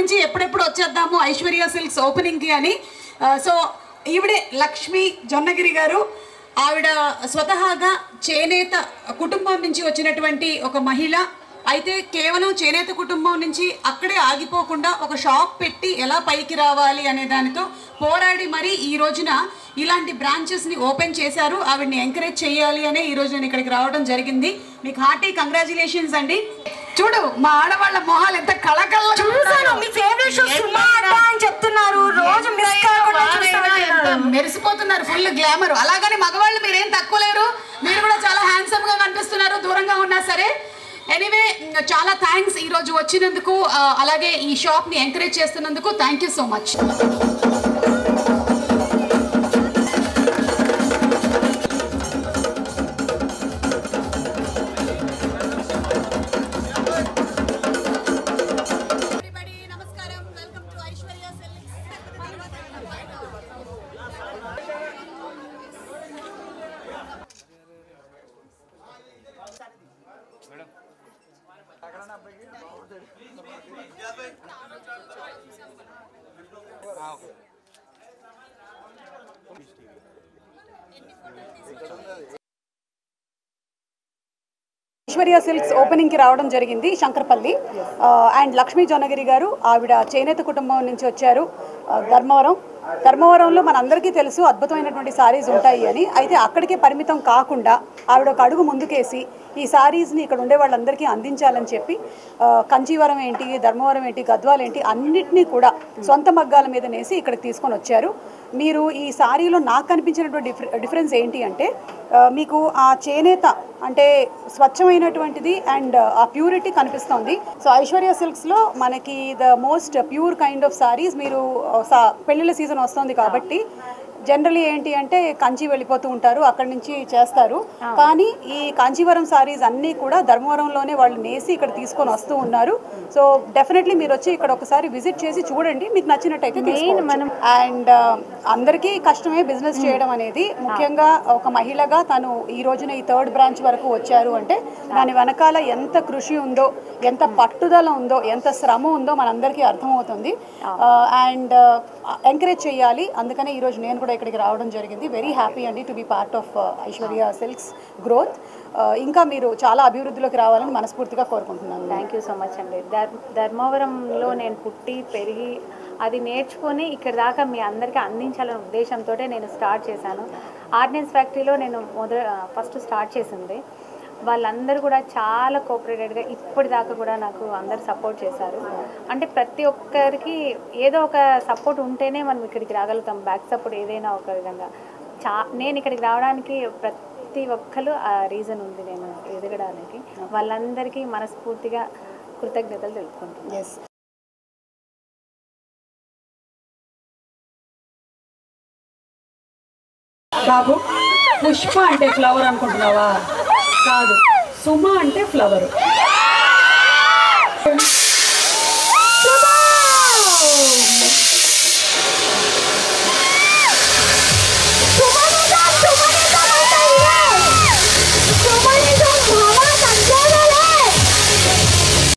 నుంచి ఎప్పుడెప్పుడు వచ్చేద్దాము ఐశ్వర్య సిల్క్స్ ఓపెనింగ్కి అని. సో ఈవిడే లక్ష్మి జొన్నగిరి గారు. ఆవిడ స్వతహాగా చేనేత కుటుంబం నుంచి వచ్చినటువంటి ఒక మహిళ. అయితే కేవలం చేనేత కుటుంబం నుంచి అక్కడే ఆగిపోకుండా ఒక షాప్ పెట్టి ఎలా పైకి రావాలి అనే దానితో పోరాడి మరి ఈ రోజున ఇలాంటి బ్రాంచెస్ని ఓపెన్ చేశారు. ఆవిడ్ని ఎంకరేజ్ చేయాలి అనే ఈరోజు నేను ఇక్కడికి రావడం జరిగింది. మీకు హార్టీ కంగ్రాచులేషన్స్ అండి. చూడు మా ఆడవాళ్ళ మొహాలు ఎంత కళకళ మెరిసిపోతున్నారు, ఫుల్ గ్లామర్. అలాగని మగవాళ్ళు మీరేం తక్కువ లేరు, మీరు కూడా చాలా హ్యాండ్సమ్ గా కనిపిస్తున్నారు దూరంగా ఉన్నా సరే. ఎనీవే చాలా థ్యాంక్స్ ఈరోజు వచ్చినందుకు, అలాగే ఈ షాప్ని ఎంకరేజ్ చేస్తున్నందుకు. Thank you so much. Aishwarya Silks ఓపెనింగ్కి రావడం జరిగింది శంకర్పల్లి. అండ్ లక్ష్మీ జొన్నగిరి గారు ఆవిడ చేనేత కుటుంబం నుంచి వచ్చారు. ధర్మవరంలో మనందరికీ తెలుసు అద్భుతమైనటువంటి సారీస్ ఉంటాయి అని. అయితే అక్కడికే పరిమితం కాకుండా ఆవిడ ఒక అడుగు ముందుకేసి ఈ సారీస్ని ఇక్కడ ఉండే వాళ్ళందరికీ అందించాలని చెప్పి కంచీవరం ఏంటి, ధర్మవరం ఏంటి, గద్వాల్ ఏంటి అన్నిటినీ కూడా సొంత మగ్గాల మీద నేసి ఇక్కడికి తీసుకొని వచ్చారు. మీరు ఈ సారీలో నాకు కనిపించినటువంటి డిఫరెన్స్ ఏంటి అంటే మీకు ఆ చేనేత అంటే స్వచ్ఛమైనటువంటిది అండ్ ఆ ప్యూరిటీ కనిపిస్తుంది. సో ఐశ్వర్య సిల్క్స్లో మనకి the most pure kind of saris. మీరు పెళ్ళిళ్ళ సీజన్ వస్తుంది కాబట్టి జనరలీ ఏంటి అంటే కంచి వెళ్ళిపోతూ ఉంటారు, అక్కడి నుంచి చేస్తారు. కానీ ఈ కాంచీవరం సారీస్ అన్నీ కూడా ధర్మవరంలోనే వాళ్ళు నేసి ఇక్కడ తీసుకొని వస్తూ ఉన్నారు. సో డెఫినెట్లీ మీరు వచ్చి ఇక్కడ ఒకసారి విజిట్ చేసి చూడండి, మీకు నచ్చినట్టయితే తీసుకోవచ్చు. అండ్ అందరికీ కష్టమే బిజినెస్ చేయడం అనేది. ముఖ్యంగా ఒక మహిళగా తను ఈ రోజున ఈ 3rd బ్రాంచ్ వరకు వచ్చారు అంటే దాని వెనకాల ఎంత కృషి ఉందో, ఎంత పట్టుదల ఉందో, ఎంత శ్రమ ఉందో మనందరికీ అర్థమవుతుంది. అండ్ ఎంకరేజ్ చేయాలి. అందుకనే ఈరోజు నేను కూడా ఇక్కడికి రావడం జరిగింది. వెరీ హ్యాపీ అండి to be part of Aishwarya silks growth. ఇంకా మీరు చాలా అభివృద్ధిలోకి రావాలని మనస్ఫూర్తిగా కోరుకుంటున్నాను. థ్యాంక్ యూ సో మచ్ అండి. ధర్మవరంలో నేను పుట్టి పెరిగి అది నేర్చుకొని ఇక్కడ దాకా మీ అందరికీ అందించాలనే ఉద్దేశంతో నేను స్టార్ట్ చేశాను. ఆర్డినెన్స్ ఫ్యాక్టరీలో నేను ఫస్ట్ స్టార్ట్ చేసింది. వాళ్ళందరూ కూడా చాలా కోఆపరేటెడ్గా ఇప్పటిదాకా కూడా నాకు అందరు సపోర్ట్ చేశారు. అంటే ప్రతి ఒక్కరికి ఏదో ఒక సపోర్ట్ ఉంటేనే మనం ఇక్కడికి రాగలుగుతాం. బ్యాక్ సపోర్ట్ ఏదైనా ఒక విధంగా నేను ఇక్కడికి రావడానికి ప్రతి ఒక్కరు ఆ రీజన్ ఉంది నేను ఎదగడానికి. వాళ్ళందరికీ మనస్ఫూర్తిగా కృతజ్ఞతలు తెలుపుకుంటున్నాను. బాబు పుష్ప అంటే ఫ్లవర్ అనుకుంటున్నావా? కాదు, సుమ అంటే ఫ్లవర్.